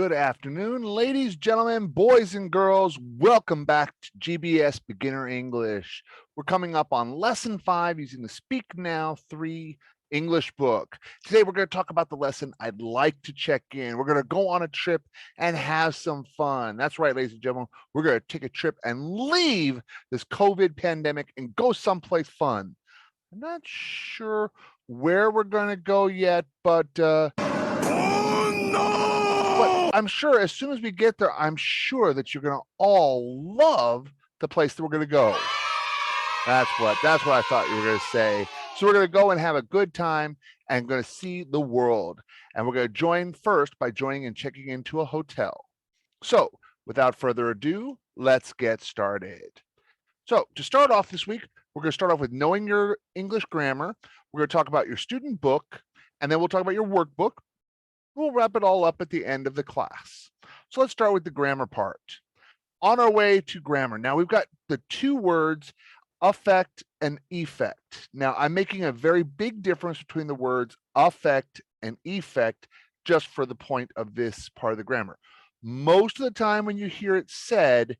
Good afternoon, ladies, gentlemen, boys, and girls. Welcome back to GBS Beginner English. We're coming up on lesson 5 using the Speak Now 3 English book. Today, we're going to talk about the lesson I'd like to check in. We're going to go on a trip and have some fun. That's right, ladies and gentlemen. We're going to take a trip and leave this COVID pandemic and go someplace fun. I'm not sure where we're going to go yet, but I'm sure as soon as we get there, I'm sure that you're going to all love the place that we're going to go. That's what I thought you were going to say. So we're going to go and have a good time and going to see the world. And we're going to join first by joining and checking into a hotel. So without further ado, let's get started. So to start off this week, we're going to start off with knowing your English grammar. We're going to talk about your student book, and then we'll talk about your workbook. We'll wrap it all up at the end of the class. So let's start with the grammar part. On our way to grammar. Now we've got the two words affect and effect. Now I'm making a very big difference between the words affect and effect just for the point of this part of the grammar. Most of the time when you hear it said,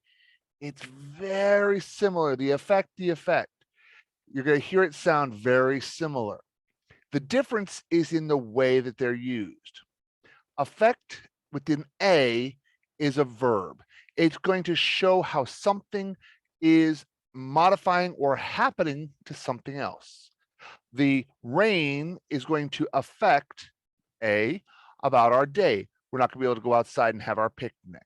it's very similar. The effect. You're going to hear it sound very similar. The difference is in the way that they're used. Affect with an A is a verb. It's going to show how something is modifying or happening to something else. The rain is going to affect about our day. We're not going to be able to go outside and have our picnic.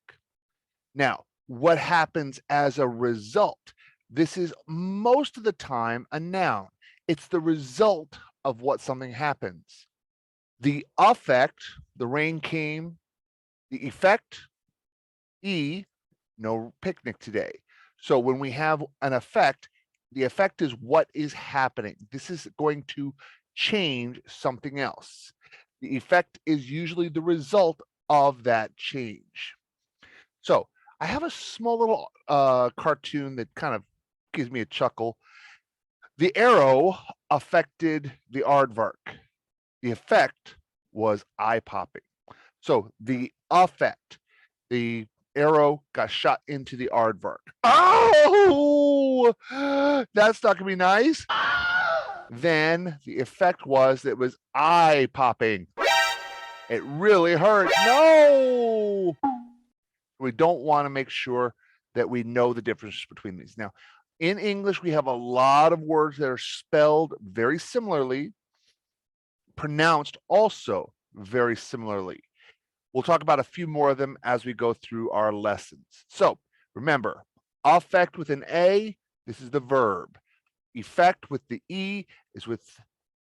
Now, what happens as a result? This is most of the time a noun. It's the result of what something happens. The affect, the rain came. The effect, no picnic today. So when we have an effect, the effect is what is happening. This is going to change something else. The effect is usually the result of that change. So I have a small little cartoon that kind of gives me a chuckle. The arrow affected the aardvark. The effect was eye-popping. So the effect, the arrow got shot into the aardvark. Oh, that's not gonna be nice. Then the effect was that it was eye-popping. It really hurt. No! We don't want to make sure that we know the difference between these. Now, in English, we have a lot of words that are spelled very similarly, pronounced also very similarly. We'll talk about a few more of them as we go through our lessons. So remember, affect with an A, this is the verb. Effect with the E is with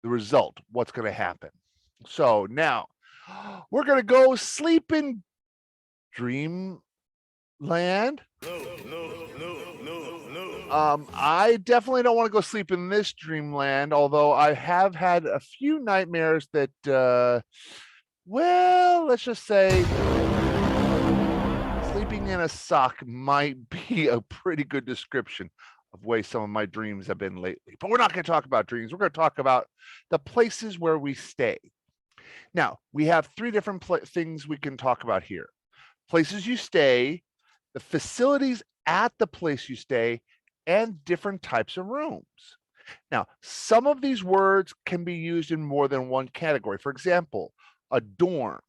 the result, what's going to happen. So now we're going to go sleep in dreamland. I definitely don't want to go sleep in this dreamland, although I have had a few nightmares that, well, let's just say sleeping in a sock might be a pretty good description of the way some of my dreams have been lately. But we're not going to talk about dreams. We're going to talk about the places where we stay. Now, we have three different things we can talk about here. Places you stay, the facilities at the place you stay, and different types of rooms. Now, some of these words can be used in more than one category. For example, a dorm.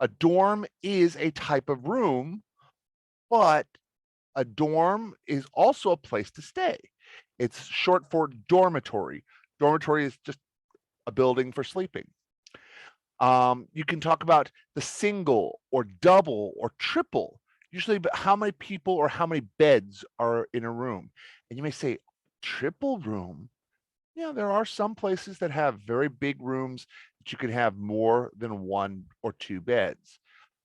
A dorm is a type of room, but a dorm is also a place to stay. It's short for dormitory. Dormitory is just a building for sleeping. You can talk about the single or double or triple, usually how many people or how many beds are in a room. And you may say, triple room? Yeah, there are some places that have very big rooms that you can have more than 1 or 2 beds.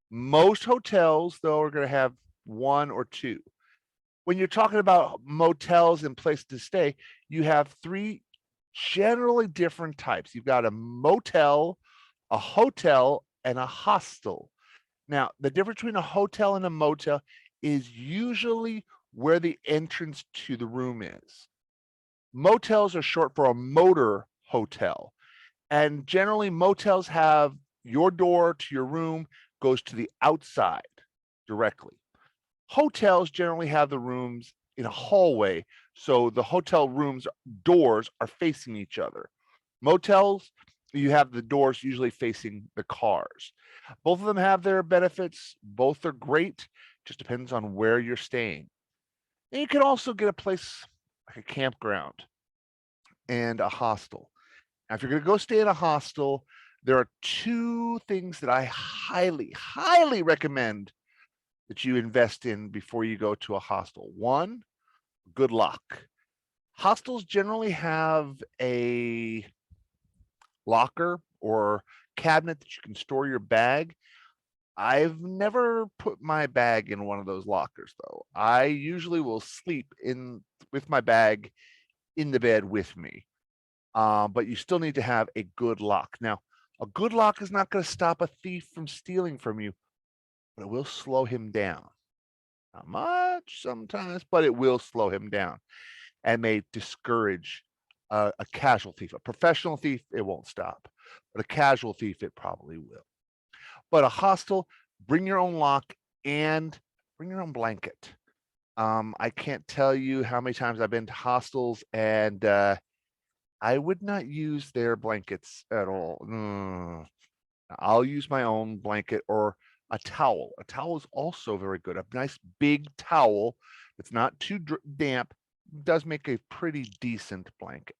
Most hotels, though, are going to have 1 or 2. When you're talking about motels and places to stay, you have 3 generally different types. You've got a motel, a hotel, and a hostel. Now, the difference between a hotel and a motel is usually where the entrance to the room is. Motels are short for a motor hotel. And generally, motels have your door to your room goes to the outside directly. Hotels generally have the rooms in a hallway, so the hotel rooms doors are facing each other. Motels, you have the doors usually facing the cars. Both of them have their benefits. Both are great. Just depends on where you're staying. And you can also get a place like a campground and a hostel. Now, if you're going to go stay in a hostel, there are two things that I highly, highly recommend that you invest in before you go to a hostel. One, good luck. Hostels generally have a locker or cabinet that you can store your bag. I've never put my bag in one of those lockers though. I usually will sleep in with my bag in the bed with me. But you still need to have a good lock. Now, a good lock is not going to stop a thief from stealing from you, but it will slow him down. Not much sometimes, but it will slow him down and may discourage a casual thief. A professional thief, it won't stop, but a casual thief, it probably will. But a hostel, bring your own lock and bring your own blanket. I can't tell you how many times I've been to hostels and I would not use their blankets at all. I'll use my own blanket or a towel. A towel is also very good. A nice big towel that's not too damp does make a pretty decent blanket.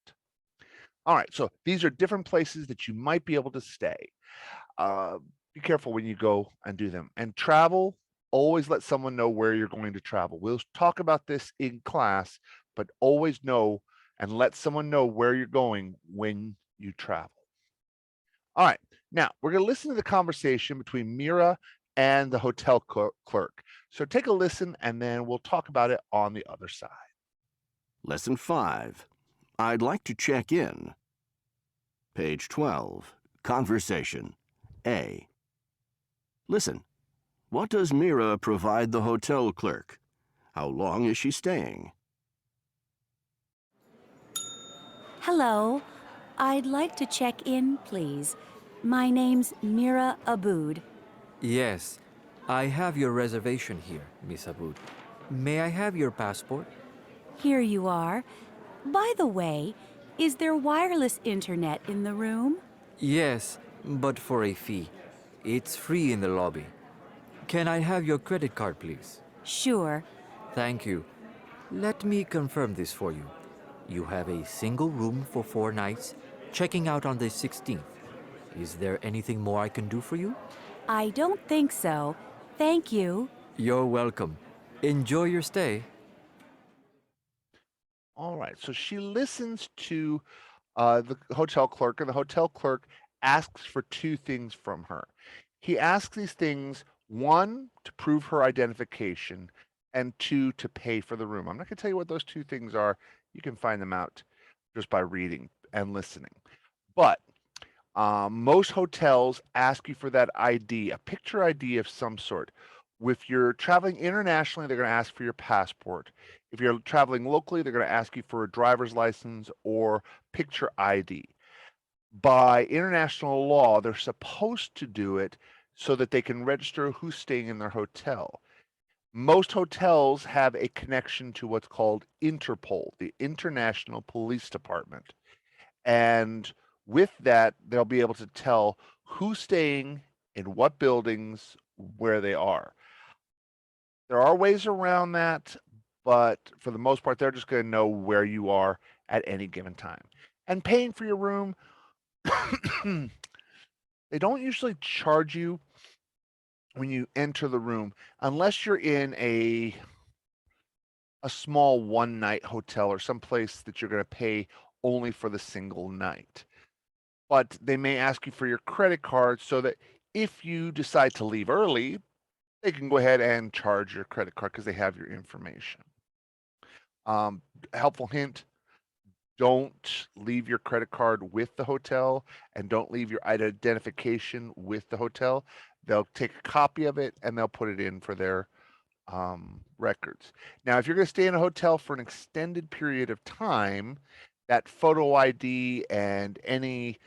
All right, so these are different places that you might be able to stay. Be careful when you go and do them. And travel, always let someone know where you're going to travel. We'll talk about this in class, but always know and let someone know where you're going when you travel. All right, now we're going to listen to the conversation between Mira and the hotel clerk. So take a listen and then we'll talk about it on the other side. Lesson 5. I'd like to check in. Page 12. Conversation. A. Listen. What does Mira provide the hotel clerk? How long is she staying? Hello. I'd like to check in, please. My name's Mira Aboud. Yes, I have your reservation here, Miss Aboud. May I have your passport? Here you are. By the way, is there wireless internet in the room? Yes, but for a fee. It's free in the lobby. Can I have your credit card, please? Sure. Thank you. Let me confirm this for you. You have a single room for 4 nights, checking out on the 16th. Is there anything more I can do for you? I don't think so. Thank you. You're welcome. Enjoy your stay. All right, so she listens to the hotel clerk, and the hotel clerk asks for two things from her. He asks these things, one, to prove her identification, and two, to pay for the room. I'm not going to tell you what those two things are. You can find them out just by reading and listening. But most hotels ask you for that ID, a picture ID of some sort. If you're traveling internationally, they're going to ask for your passport. If you're traveling locally, they're going to ask you for a driver's license or picture ID. By international law, they're supposed to do it so that they can register who's staying in their hotel. Most hotels have a connection to what's called Interpol, the International Police Department. And with that, they'll be able to tell who's staying in what buildings, where they are. There are ways around that, but for the most part, they're just going to know where you are at any given time. And paying for your room, they don't usually charge you when you enter the room unless you're in a small one-night hotel or someplace that you're going to pay only for the single night. But they may ask you for your credit card so that if you decide to leave early, they can go ahead and charge your credit card because they have your information. Helpful hint, don't leave your credit card with the hotel and don't leave your identification with the hotel. They'll take a copy of it and they'll put it in for their records. Now, if you're going to stay in a hotel for an extended period of time, that photo ID and any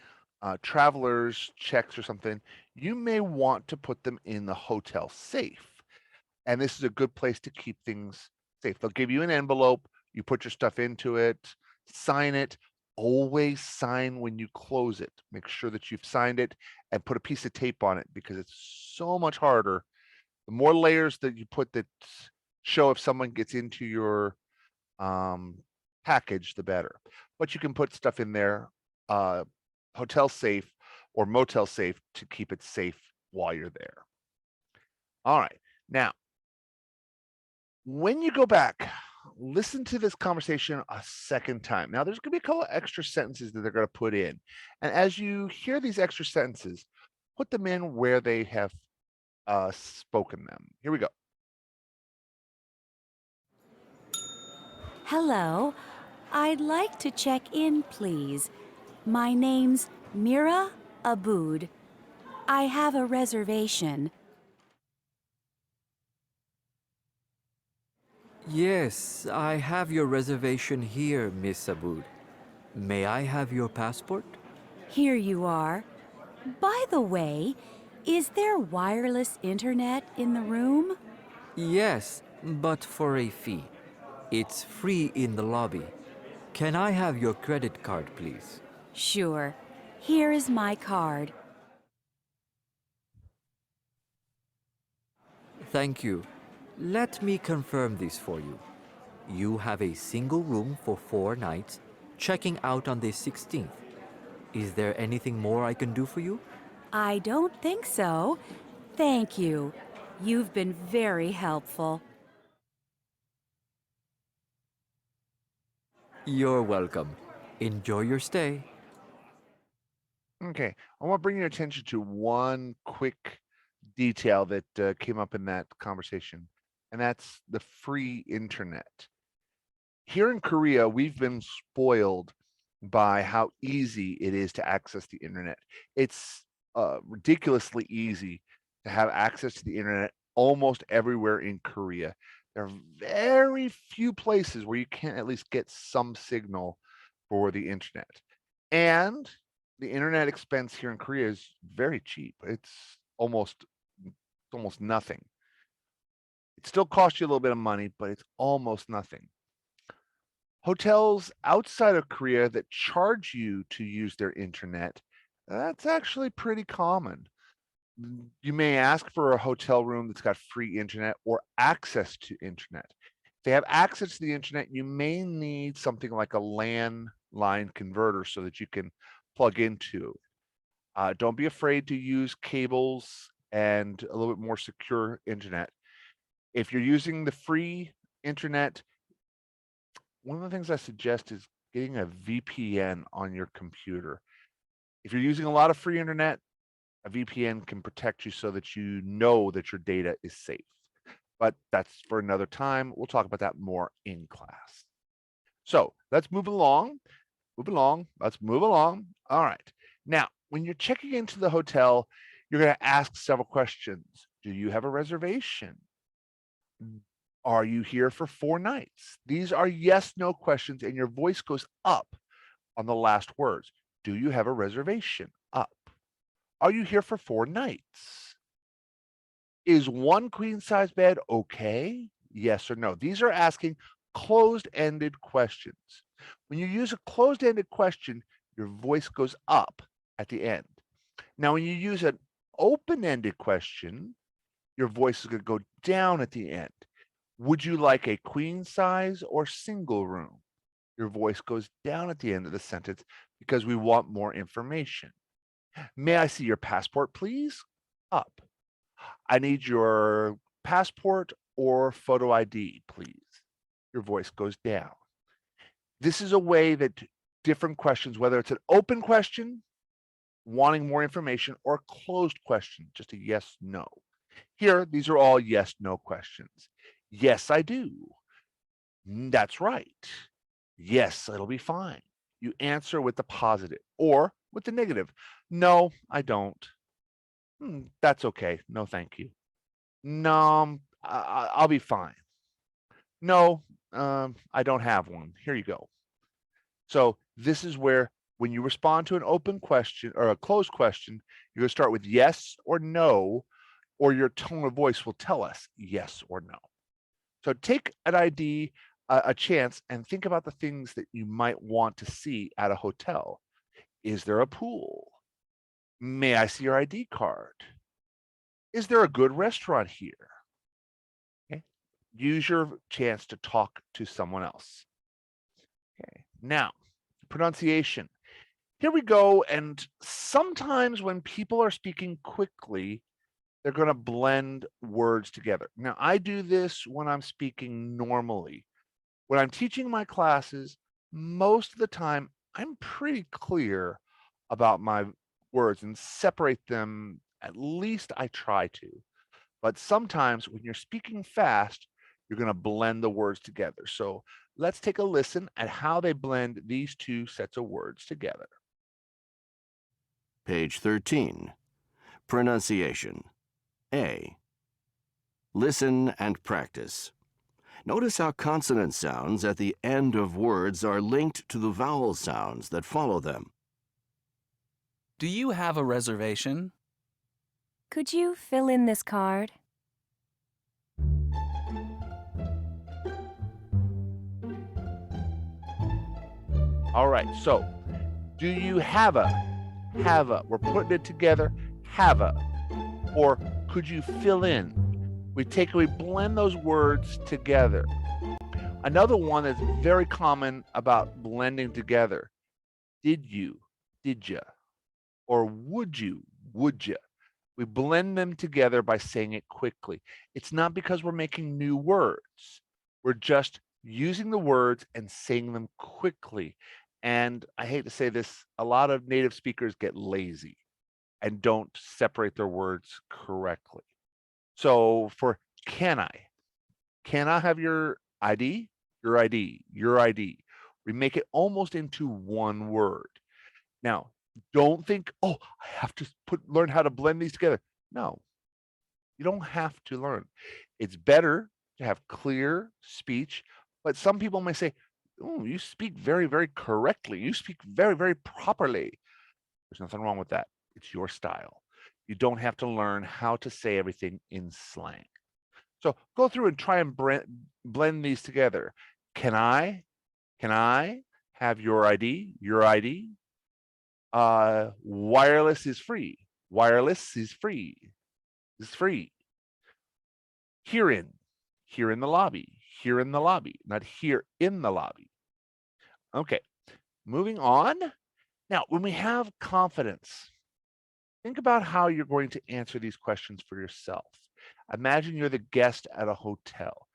traveler's checks or something, you may want to put them in the hotel safe. And this is a good place to keep things safe. They'll give you an envelope, you put your stuff into it, sign it. Always sign when you close it. Make sure that you've signed it and put a piece of tape on it because it's so much harder. The more layers that you put that show if someone gets into your package, the better. But you can put stuff in there, hotel safe or motel safe to keep it safe while you're there. All right. Now, when you go back, listen to this conversation a second time. Now, there's going to be a couple of extra sentences that they're going to put in. And as you hear these extra sentences, put them in where they have spoken them. Here we go. Hello. I'd like to check in, please. My name's Mira Aboud. I have a reservation. Yes, I have your reservation here, Miss Aboud. May I have your passport? Here you are. By the way, is there wireless internet in the room? Yes, but for a fee. It's free in the lobby. Can I have your credit card, please? Sure. Here is my card. Thank you. Let me confirm this for you. You have a single room for 4 nights, checking out on the 16th. Is there anything more I can do for you? I don't think so. Thank you. You've been very helpful. You're welcome. Enjoy your stay. Okay. I want to bring your attention to one quick detail that came up in that conversation, and that's the free internet. Here in Korea, we've been spoiled by how easy it is to access the internet. It's ridiculously easy to have access to the internet almost everywhere in Korea. There are very few places where you can't at least get some signal for the internet. And the internet expense here in Korea is very cheap. It's almost nothing. It still costs you a little bit of money, but it's almost nothing. Hotels outside of Korea that charge you to use their internet, that's actually pretty common. You may ask for a hotel room that's got free internet or access to internet. If they have access to the internet, you may need something like a landline converter so that you can plug into. Don't be afraid to use cables and a little bit more secure internet. If you're using the free internet, one of the things I suggest is getting a VPN on your computer. If you're using a lot of free internet, a VPN can protect you so that you know that your data is safe. But that's for another time. We'll talk about that more in class. So let's move along. Let's move along. All right. Now, when you're checking into the hotel, you're going to ask several questions. Do you have a reservation? Are you here for 4 nights? These are yes, no questions, and your voice goes up on the last words. Do you have a reservation? Up. Are you here for 4 nights? Is 1 queen size bed okay? Yes or no. These are asking closed-ended questions. When you use a closed-ended question, your voice goes up at the end. Now, when you use an open-ended question, your voice is going to go down at the end. Would you like a queen size or single room? Your voice goes down at the end of the sentence because we want more information. May I see your passport, please? Up. I need your passport or photo ID, please. Your voice goes down. This is a way that different questions, whether it's an open question, wanting more information, or a closed question, just a yes, no. Here, these are all yes, no questions. Yes, I do. That's right. Yes, it'll be fine. You answer with the positive or with the negative. No, I don't. That's okay. No, thank you. No, I'll be fine. No, I don't have one. Here you go. So this is where when you respond to an open question or a closed question, you're going to start with yes or no, or your tone of voice will tell us yes or no. So take an ID, a chance, and think about the things that you might want to see at a hotel. Is there a pool? May I see your ID card? Is there a good restaurant here? Okay. Use your chance to talk to someone else. Okay. Now, pronunciation. Here we go. And sometimes when people are speaking quickly, they're going to blend words together. Now, I do this when I'm speaking normally. When I'm teaching my classes, most of the time, I'm pretty clear about my words and separate them. At least I try to. But sometimes when you're speaking fast, you're going to blend the words together. So let's take a listen at how they blend these two sets of words together. Page 13. Pronunciation. A. Listen and practice. Notice how consonant sounds at the end of words are linked to the vowel sounds that follow them. Do you have a reservation? Could you fill in this card? All right, so do you have a? Have a. We're putting it together. Have a. Or could you fill in? We blend those words together. Another one that's very common about blending together. Did you? Did ya? Or would you? Would ya? We blend them together by saying it quickly. It's not because we're making new words. We're just using the words and saying them quickly. And I hate to say this, a lot of native speakers get lazy and don't separate their words correctly. So for can I have your ID? Your ID, your ID. We make it almost into one word. Now, don't think, oh, I have to learn how to blend these together. No, you don't have to learn. It's better to have clear speech, but some people may say, oh, you speak very, very correctly. You speak very, very properly. There's nothing wrong with that. It's your style. You don't have to learn how to say everything in slang. So go through and try and blend these together. Can I have your ID? Your ID? Wireless is free. Wireless is free. Is free. Here in the lobby. Here in the lobby, not here in the lobby. Okay, moving on. Now, when we have confidence, think about how you're going to answer these questions for yourself. Imagine you're the guest at a hotel.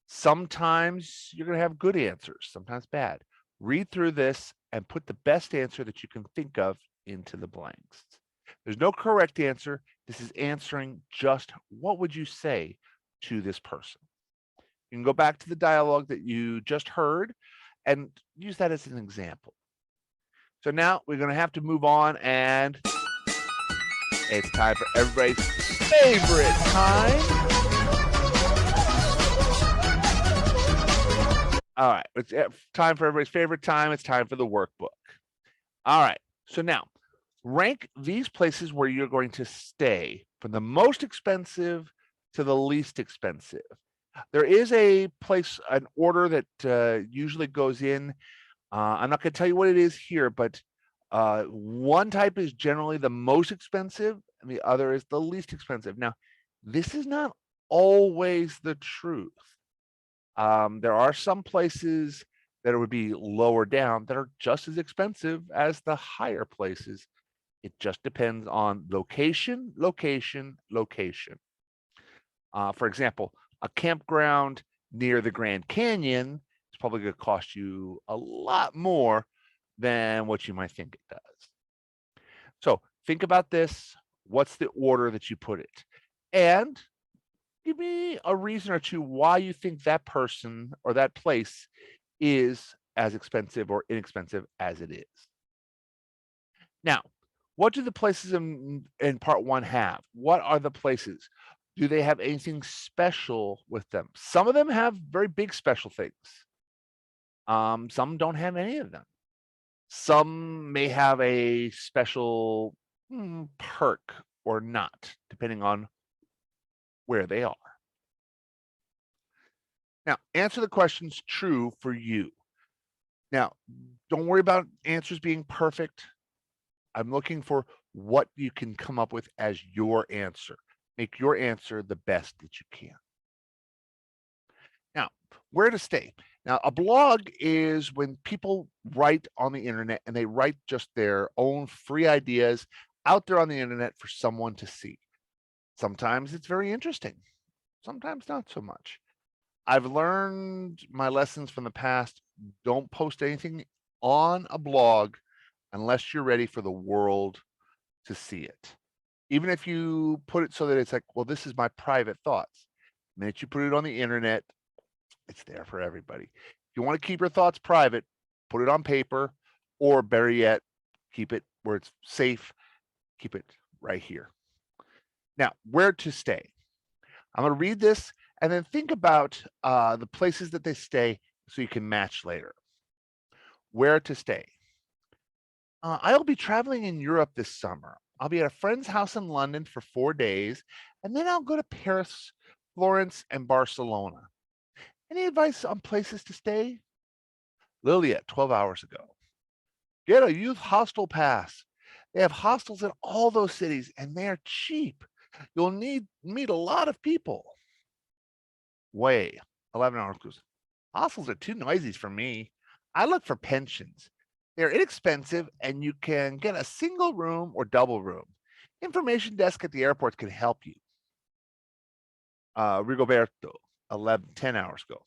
Sometimes you're going to have good answers, sometimes bad. Read through this and put the best answer that you can think of into the blanks. There's no correct answer. This is answering just what would you say to this person. You can go back to the dialogue that you just heard and use that as an example. So now we're going to have to move on, and it's time for everybody's favorite time. All right, it's time for everybody's favorite time. It's time for the workbook. All right, so now rank these places where you're going to stay from the most expensive to the least expensive. There is a place, an order that usually goes in. I'm not going to tell you what it is here, but one type is generally the most expensive and the other is the least expensive. Now, this is not always the truth. There are some places that would be lower down that are just as expensive as the higher places. It just depends on location, location, location. For example, a campground near the Grand Canyon is probably going to cost you a lot more than what you might think it does. So think about this. What's the order that you put it? And give me a reason or two why you think that person or that place is as expensive or inexpensive as it is. Now, what do the places in part one have? What are the places? Do they have anything special with them? Some of them have very big special things. Some don't have any of them. Some may have a special perk or not, depending on where they are. Now, answer the questions true for you. Now, don't worry about answers being perfect. I'm looking for what you can come up with as your answer. Make your answer the best that you can. Now, where to stay? Now, a blog is when people write on the internet and they write just their own free ideas out there on the internet for someone to see. Sometimes it's very interesting, sometimes not so much. I've learned my lessons from the past. Don't post anything on a blog unless you're ready for the world to see it. Even if you put it so that it's like, well, this is my private thoughts. The minute you put it on the internet, it's there for everybody. If you want to keep your thoughts private, put it on paper, or better yet, keep it where it's safe. Keep it right here. Now, where to stay? I'm going to read this and then think about the places that they stay so you can match later. Where to stay? I'll be traveling in Europe this summer. I'll be at a friend's house in London for 4 days, and then I'll go to Paris, Florence, and Barcelona. Any advice on places to stay? Lilia, 12 hours ago. Get a youth hostel pass. They have hostels in all those cities, and they are cheap. You'll meet a lot of people. Way, 11 hours goes. Hostels are too noisy for me. I look for pensions. They're inexpensive, and you can get a single room or double room. Information desk at the airport can help you. Rigoberto, 10 hours ago.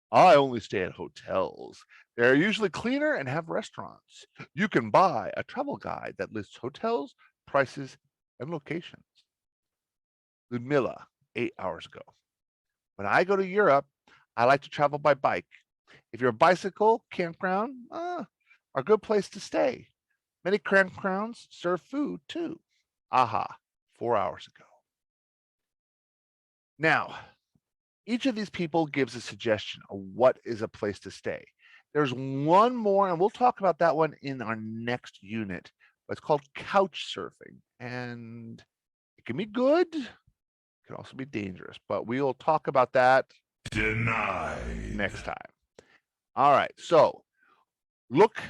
I only stay at hotels. They're usually cleaner and have restaurants. You can buy a travel guide that lists hotels, prices, and locations. Ludmilla, 8 hours ago. When I go to Europe, I like to travel by bike. If you're a bicycle, campground are a good place to stay. Many campgrounds serve food too. Aha, 4 hours ago. Now, each of these people gives a suggestion of what is a place to stay. There's one more, and we'll talk about that one in our next unit. But it's called couch surfing, and it can be good. It can also be dangerous, but we will talk about that next time. All right, so look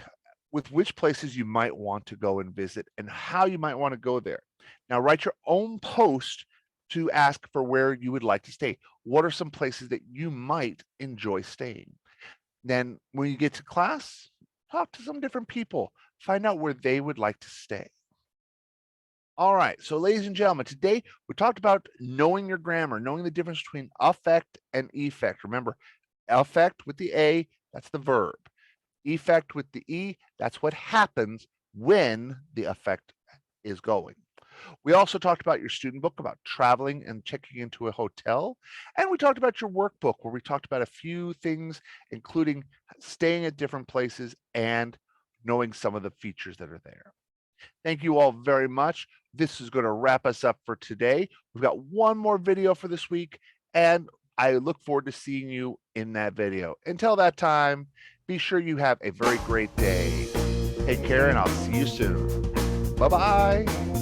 with which places you might want to go and visit and how you might want to go there. Now write your own post to ask for where you would like to stay. What are some places that you might enjoy staying? Then when you get to class, talk to some different people, find out where they would like to stay. All right, so ladies and gentlemen, today we talked about knowing your grammar, knowing the difference between affect and effect. Remember, affect with the A, that's the verb. Effect with the E, that's what happens when the affect is going. We also talked about your student book, about traveling and checking into a hotel. And we talked about your workbook, where we talked about a few things, including staying at different places and knowing some of the features that are there. Thank you all very much. This is going to wrap us up for today. We've got one more video for this week, and I look forward to seeing you in that video. Until that time, be sure you have a very great day. Take care, and I'll see you soon. Bye-bye.